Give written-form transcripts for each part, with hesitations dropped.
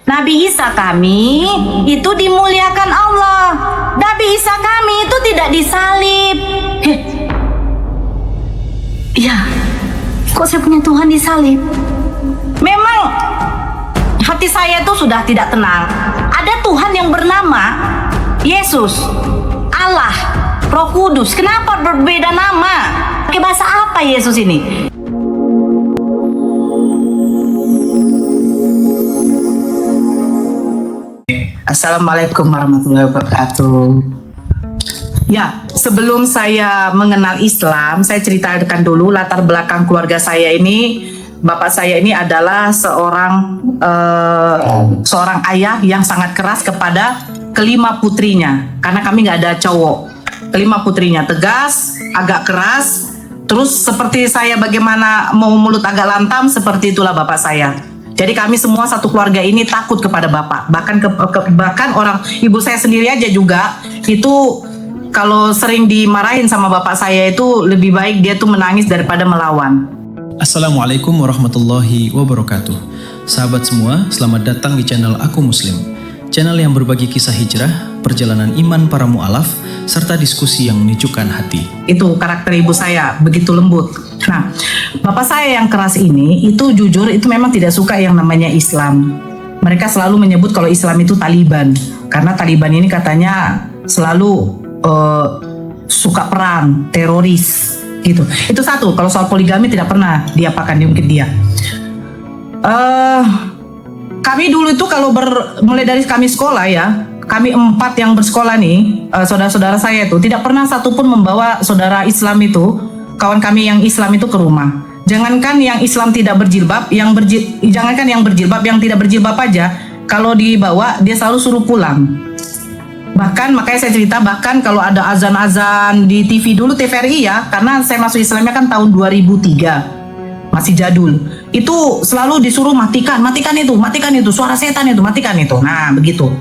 Nabi Isa kami itu dimuliakan Allah. Nabi Isa kami itu tidak disalib. Ya, kok saya punya Tuhan disalib? Memang hati saya itu sudah tidak tenang. Ada Tuhan yang bernama Yesus, Allah, Roh Kudus. Kenapa berbeda nama? Pakai bahasa apa Yesus ini? Assalamualaikum warahmatullahi wabarakatuh. Ya, sebelum saya mengenal Islam, saya ceritakan dulu latar belakang keluarga saya ini. Bapak saya ini adalah seorang ayah yang sangat keras kepada kelima putrinya, karena kami nggak ada cowok. Kelima putrinya tegas, agak keras. Terus seperti saya bagaimana mau mulut agak lantam, seperti itulah bapak saya. Jadi kami semua satu keluarga ini takut kepada bapak. Bahkan orang ibu saya sendiri aja juga itu kalau sering dimarahin sama bapak saya itu lebih baik dia tuh menangis daripada melawan. Assalamualaikum warahmatullahi wabarakatuh. Sahabat semua, selamat datang di channel Aku Muslim. Channel yang berbagi kisah hijrah, perjalanan iman para mu'alaf, serta diskusi yang menyejukkan hati. Itu karakter ibu saya, begitu lembut. Nah, bapak saya yang keras ini, itu jujur, itu memang tidak suka yang namanya Islam. Mereka selalu menyebut kalau Islam itu Taliban. Karena Taliban ini katanya selalu suka perang, teroris, gitu. Itu satu, kalau soal poligami tidak pernah diapakan, diungkit dia. Kami dulu itu kalau mulai dari kami sekolah ya, kami 4 yang bersekolah nih, saudara-saudara saya itu tidak pernah satupun membawa saudara Islam itu, kawan kami yang Islam itu ke rumah. Jangankan yang Islam tidak berjilbab, jangankan yang berjilbab, yang tidak berjilbab aja, kalau dibawa dia selalu suruh pulang. Bahkan makanya saya cerita, bahkan kalau ada azan-azan di TV dulu, TVRI ya, karena saya masuk Islamnya kan tahun 2003. Masih jadul, itu selalu disuruh matikan itu, suara setan itu, matikan itu. Nah begitu.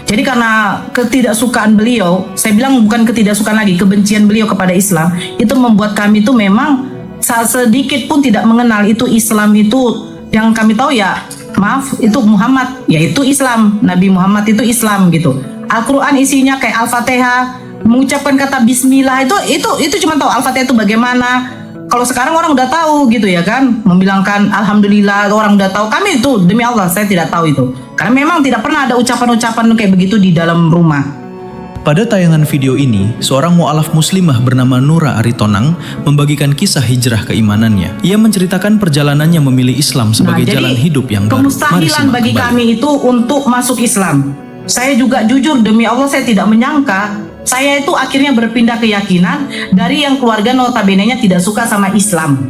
Jadi karena ketidaksukaan beliau, saya bilang bukan ketidaksukaan lagi, kebencian beliau kepada Islam, itu membuat kami itu memang sedikit pun tidak mengenal itu Islam itu. Yang kami tahu ya, maaf, itu Muhammad, yaitu Islam, Nabi Muhammad itu Islam gitu. Al-Quran isinya kayak Al-Fatihah, mengucapkan kata Bismillah, itu cuma tahu Al-Fatihah itu bagaimana. Kalau sekarang orang udah tahu gitu ya kan, membilangkan Alhamdulillah, orang udah tahu. Kami itu demi Allah saya tidak tahu itu, karena memang tidak pernah ada ucapan-ucapan kayak begitu di dalam rumah. Pada tayangan video ini, seorang mu'alaf muslimah bernama Nura Aritonang membagikan kisah hijrah keimanannya. Ia menceritakan perjalanannya memilih Islam sebagai jalan hidup yang baru. Kemustahilan bagi kami itu untuk masuk Islam. Saya juga jujur demi Allah saya tidak menyangka saya itu akhirnya berpindah keyakinan dari yang keluarga notabene-nya tidak suka sama Islam.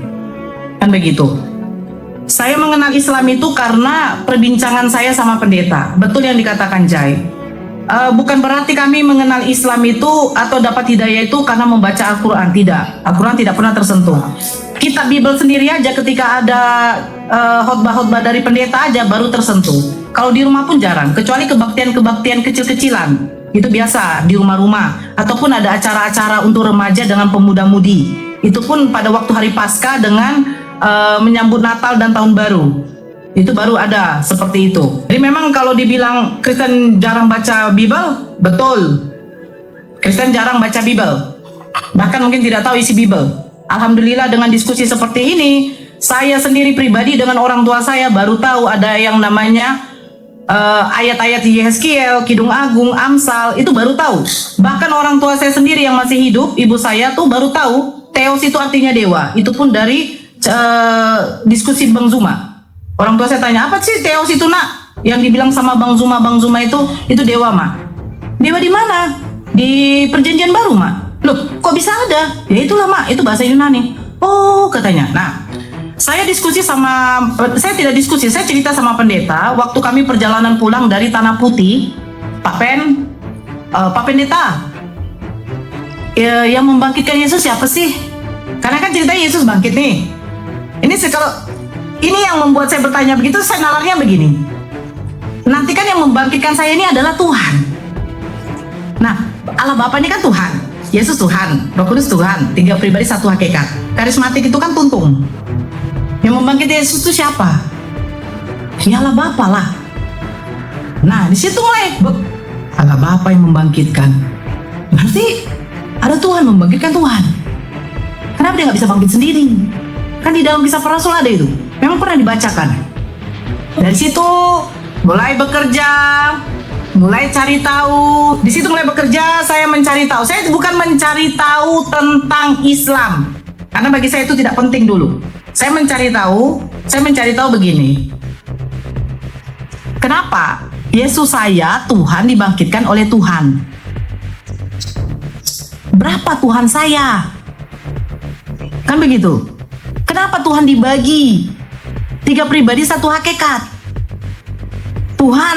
Kan begitu. Saya mengenal Islam itu karena perbincangan saya sama pendeta. Betul yang dikatakan Jai. Bukan berarti kami mengenal Islam itu atau dapat hidayah itu karena membaca Al-Quran. Tidak. Al-Quran tidak pernah tersentuh. Kitab Bible sendiri aja ketika ada khotbah-khotbah dari pendeta aja baru tersentuh. Kalau di rumah pun jarang. Kecuali kebaktian-kebaktian kecil-kecilan. Itu biasa di rumah-rumah, ataupun ada acara-acara untuk remaja dengan pemuda-mudi. Itu pun pada waktu hari Paskah dengan menyambut Natal dan Tahun Baru. Itu baru ada seperti itu. Jadi memang kalau dibilang Kristen jarang baca Bible, betul. Kristen jarang baca Bible. Bahkan mungkin tidak tahu isi Bible. Alhamdulillah dengan diskusi seperti ini, saya sendiri pribadi dengan orang tua saya baru tahu ada yang namanya ayat-ayat Yehezkiel, Kidung Agung, Amsal, itu baru tahu. Bahkan orang tua saya sendiri yang masih hidup, ibu saya tuh baru tahu Theos itu artinya dewa. Itu pun dari diskusi Bang Zuma. Orang tua saya tanya, apa sih Theos itu nak? Yang dibilang sama Bang Zuma itu dewa mak. Dewa di mana? Di Perjanjian Baru mak. Loh, kok bisa ada? Ya itulah mak, itu bahasa Yunani. Oh katanya. Nah, saya tidak diskusi, saya cerita sama pendeta waktu kami perjalanan pulang dari Tanah Putih. Pak Pendeta, yang membangkitkan Yesus siapa sih? Karena kan ceritanya Yesus bangkit nih. Ini yang membuat saya bertanya begitu, saya nalarnya begini. Nanti kan yang membangkitkan saya ini adalah Tuhan. Nah, Allah Bapa ini kan Tuhan, Yesus Tuhan, Roh Kudus Tuhan, 3 pribadi 1 hakikat. Karismatik itu kan tuntung. Yang membangkit Yesus itu siapa? Ya Allah Bapa lah. Nah, di situ mulai Allah Bapa yang membangkitkan. Berarti ada Tuhan membangkitkan Tuhan. Kenapa dia nggak bisa bangkit sendiri? Kan di dalam kisah para rasul ada itu. Memang pernah dibacakan. Dari situ mulai bekerja, mulai cari tahu. Di situ mulai bekerja, saya mencari tahu. Saya bukan mencari tahu tentang Islam, karena bagi saya itu tidak penting dulu. Saya mencari tahu begini. Kenapa Yesus saya, Tuhan, dibangkitkan oleh Tuhan? Berapa Tuhan saya? Kan begitu. Kenapa Tuhan dibagi? 3 pribadi, 1 hakikat. Tuhan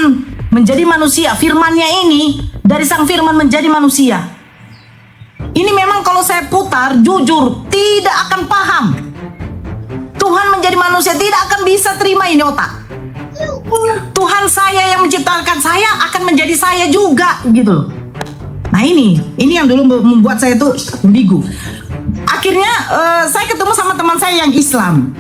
menjadi manusia, firman-Nya ini dari sang firman menjadi manusia. Ini memang kalau saya putar, jujur, tidak akan paham. Tuhan menjadi manusia, tidak akan bisa terima ini otak. Tuhan saya yang menciptakan saya akan menjadi saya juga, gitu loh. Nah ini yang dulu membuat saya itu ambigu. Akhirnya saya ketemu sama teman saya yang Islam,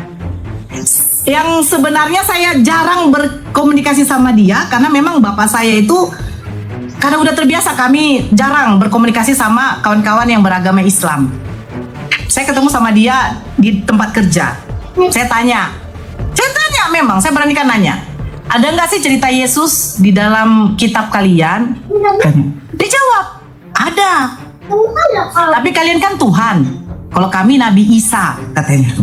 yang sebenarnya saya jarang berkomunikasi sama dia, karena memang bapak saya itu, karena udah terbiasa kami jarang berkomunikasi sama kawan-kawan yang beragama Islam. Saya ketemu sama dia di tempat kerja. Saya tanya memang, saya beranikan nanya, ada nggak sih cerita Yesus di dalam kitab kalian? Dia jawab, ada. Tapi kalian kan Tuhan, kalau kami Nabi Isa, katanya.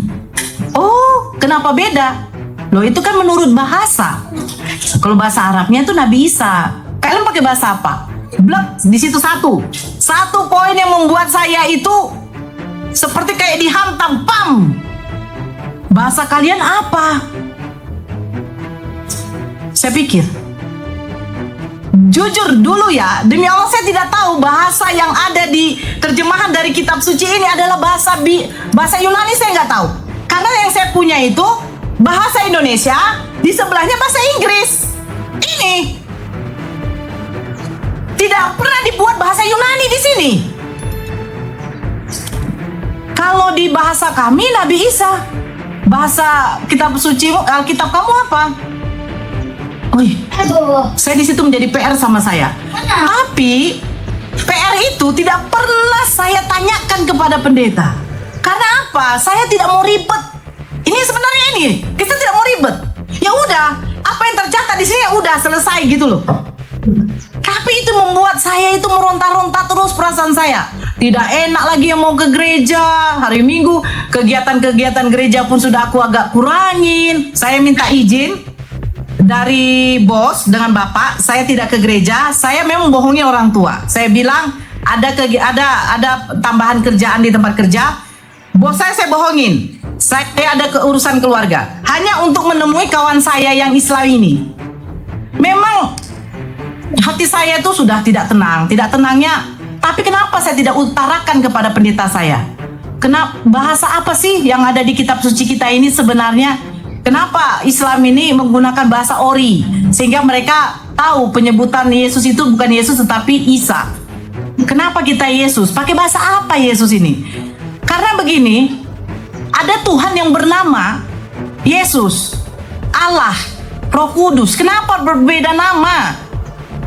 Oh, kenapa beda? Loh, itu kan menurut bahasa. Kalau bahasa Arabnya itu Nabi Isa. Kalian pakai bahasa apa? Blok di situ satu poin yang membuat saya itu seperti kayak dihantam, pam. Bahasa kalian apa? Saya pikir, jujur dulu ya, demi Allah saya tidak tahu bahasa yang ada di terjemahan dari kitab suci ini adalah bahasa Yunani, saya nggak tahu. Karena yang saya punya itu bahasa Indonesia, di sebelahnya bahasa Inggris. Ini tidak pernah dibuat bahasa Yunani di sini. Kalau di bahasa kami Nabi Isa, bahasa kitab suci Alkitab kamu apa? Wih, saya di situ menjadi PR sama saya. Tapi PR itu tidak pernah saya tanyakan kepada pendeta. Karena apa? Saya tidak mau ribet. Ini sebenarnya kita tidak mau ribet. Ya udah, apa yang tercatat di sini ya udah selesai gitu loh. Tapi itu membuat saya itu meronta-ronta terus perasaan saya. Tidak enak lagi yang mau ke gereja hari Minggu. Kegiatan-kegiatan gereja pun sudah aku agak kurangin. Saya minta izin dari bos dengan bapak, saya tidak ke gereja. Saya memang bohongin orang tua. Saya bilang ada tambahan kerjaan di tempat kerja. Bos saya bohongin. Saya ada keurusan keluarga hanya untuk menemui kawan saya yang Islam ini. Memang hati saya itu sudah tidak tenangnya. Tapi kenapa saya tidak utarakan kepada pendeta saya? Kenapa, bahasa apa sih yang ada di kitab suci kita ini sebenarnya? Kenapa Islam ini menggunakan bahasa Ori sehingga mereka tahu penyebutan Yesus itu bukan Yesus tetapi Isa? Kenapa kita Yesus? Pakai bahasa apa Yesus ini? Karena begini, ada Tuhan yang bernama Yesus, Allah, Roh Kudus. Kenapa berbeda nama?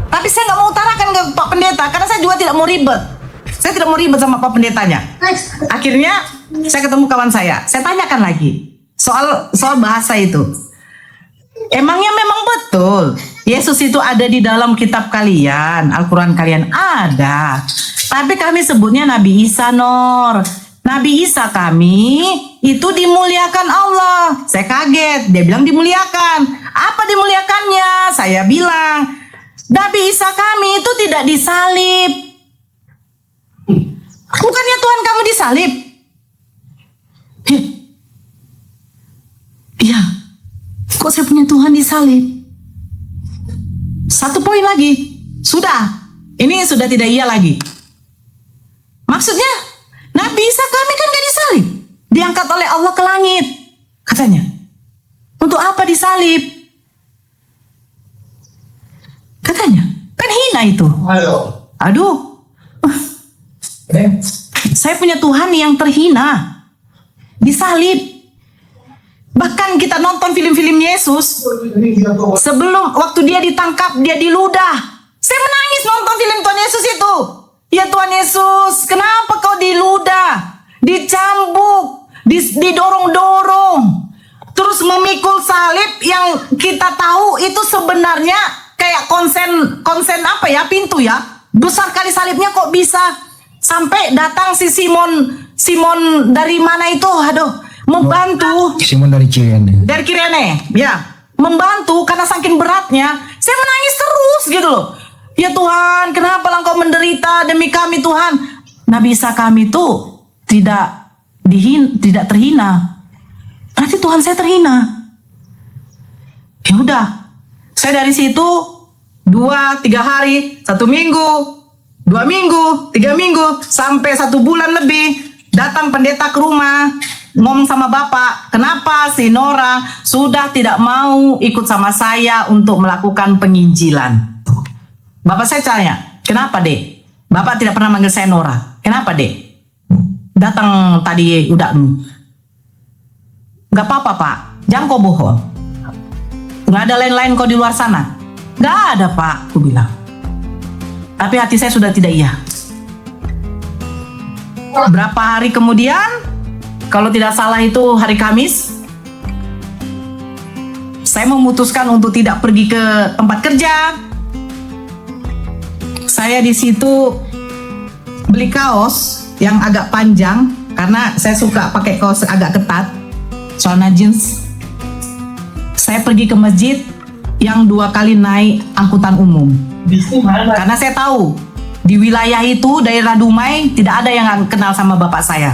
Tapi saya nggak mau utarakan ke Pak Pendeta karena saya juga tidak mau ribet. Saya tidak mau ribet sama Pak Pendetanya. Akhirnya saya ketemu kawan saya tanyakan lagi soal bahasa itu. Emangnya memang betul Yesus itu ada di dalam kitab kalian, Al-Quran kalian? Ada. Tapi kami sebutnya Nabi Isa, Nor. Nabi Isa kami itu dimuliakan Allah. Saya kaget, dia bilang dimuliakan. Apa dimuliakannya? Saya bilang, Nabi Isa kami itu tidak disalib. Bukannya Tuhan kamu disalib? Iya. Kok saya punya Tuhan disalib? 1 poin lagi. Sudah. Ini sudah tidak iya lagi. Maksudnya, Nabi Isa kami kan gak disalib. Diangkat oleh Allah ke langit. Katanya. Untuk apa disalib? Katanya. Kan hina itu. Aduh. Saya punya Tuhan yang terhina. Disalib. Bahkan kita nonton film-film Yesus, sebelum waktu dia ditangkap, dia diludah. Saya menangis nonton film Tuhan Yesus itu. Ya Tuhan Yesus, kenapa kau diludah, dicambuk, didorong-dorong, terus memikul salib yang kita tahu itu sebenarnya kayak konsen apa ya, pintu ya. Besar kali salibnya, kok bisa sampai datang si Simon dari mana itu, membantu. Simon dari Kirene. Dari Kirene, ya, membantu karena saking beratnya. Saya menangis terus gitu loh. Ya Tuhan, kenapa Engkau menderita demi kami Tuhan? Nabi Isa kami tuh tidak terhina. Berarti Tuhan saya terhina. Ya udah, saya dari situ 2-3 hari, 1 minggu, 2 minggu, 3 minggu, sampai 1 bulan lebih, datang pendeta ke rumah, ngomong sama Bapak, kenapa si Nora sudah tidak mau ikut sama saya untuk melakukan penginjilan? Bapak saya tanya, kenapa Dek? Bapak tidak pernah manggil saya Nora. Kenapa Dek? Datang tadi udah. Gak apa-apa Pak, jangan kau bohong. Gak ada lain-lain kau di luar sana? Gak ada Pak, aku bilang. Tapi hati saya sudah tidak iya. Berapa hari kemudian, kalau tidak salah itu hari Kamis, saya memutuskan untuk tidak pergi ke tempat kerja. Saya di situ beli kaos yang agak panjang karena saya suka pakai kaos agak ketat, celana jeans. Saya pergi ke masjid yang 2 kali naik angkutan umum. Karena saya tahu di wilayah itu, daerah Dumai, tidak ada yang kenal sama bapak saya.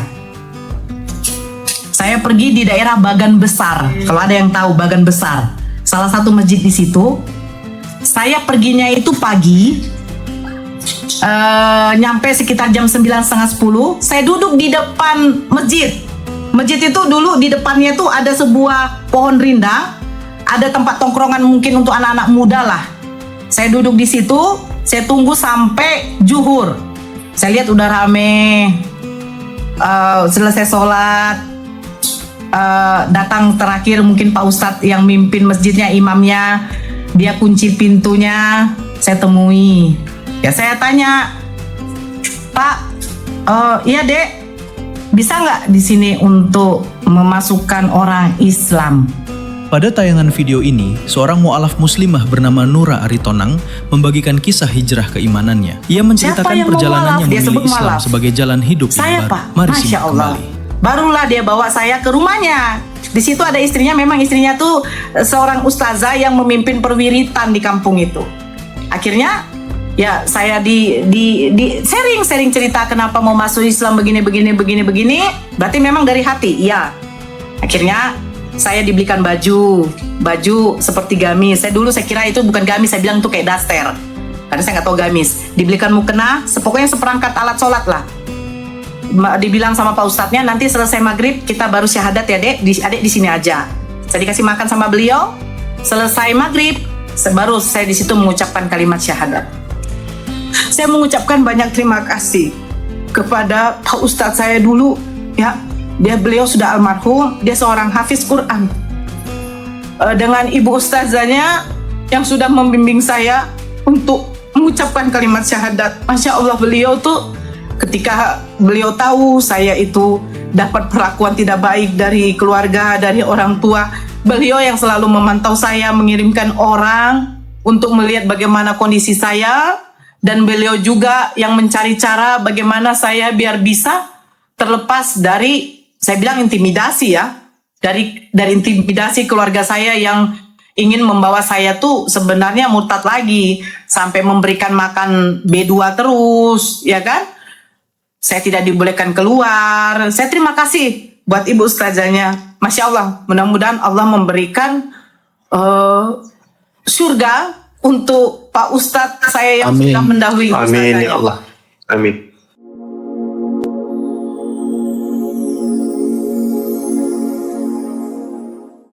Saya pergi di daerah Bagan Besar. Kalau ada yang tahu Bagan Besar, salah satu masjid di situ. Saya perginya itu pagi. Nyampe sekitar jam 9:30, saya duduk di depan masjid. Masjid itu dulu di depannya itu ada sebuah pohon rindang, ada tempat tongkrongan mungkin untuk anak-anak muda lah. Saya duduk di situ, saya tunggu sampai zuhur. Saya lihat udah rame. Selesai sholat, datang terakhir mungkin Pak Ustadz yang mimpin masjidnya, imamnya, dia kunci pintunya, saya temui. Ya saya tanya, Pak, iya Dek, bisa nggak di sini untuk memasukkan orang Islam? Pada tayangan video ini, seorang mu'alaf muslimah bernama Nura Aritonang membagikan kisah hijrah keimanannya. Ia menceritakan perjalanannya memilih Islam sebagai jalan hidup yang baru. Pak, Mari Masya simak Allah. kembali. Barulah dia bawa saya ke rumahnya. Di situ ada istrinya, memang istrinya tuh seorang ustazah yang memimpin perwiritan di kampung itu. Akhirnya ya saya di sharing cerita kenapa mau masuk Islam begini. Berarti memang dari hati, ya. Akhirnya saya dibelikan baju seperti gamis. Saya kira itu bukan gamis, saya bilang itu kayak daster. Karena saya nggak tahu gamis. Dibelikan mukena, pokoknya seperangkat alat sholat lah. Dibilang sama Pak Ustadznya, nanti selesai maghrib kita baru syahadat ya Dek, Adek di sini aja. Saya dikasih makan sama beliau. Selesai maghrib, baru saya di situ mengucapkan kalimat syahadat. Saya mengucapkan banyak terima kasih kepada Pak Ustadz saya dulu, ya. Beliau sudah almarhum, dia seorang hafiz Quran. Dengan ibu ustazahnya yang sudah membimbing saya untuk mengucapkan kalimat syahadat. Masya Allah, beliau tuh ketika beliau tahu saya itu dapat perlakuan tidak baik dari keluarga, dari orang tua, beliau yang selalu memantau saya, mengirimkan orang untuk melihat bagaimana kondisi saya, dan beliau juga yang mencari cara bagaimana saya biar bisa terlepas dari, saya bilang intimidasi ya, dari intimidasi keluarga saya yang ingin membawa saya tuh sebenarnya murtad lagi, sampai memberikan makan B2 terus, ya kan? Saya tidak dibolehkan keluar. Saya terima kasih buat ibu ustazahnya. Masya Allah, mudah-mudahan Allah memberikan surga untuk Pak Ustadz saya yang sudah mendahului ustazahnya. Amin ya Allah. Amin.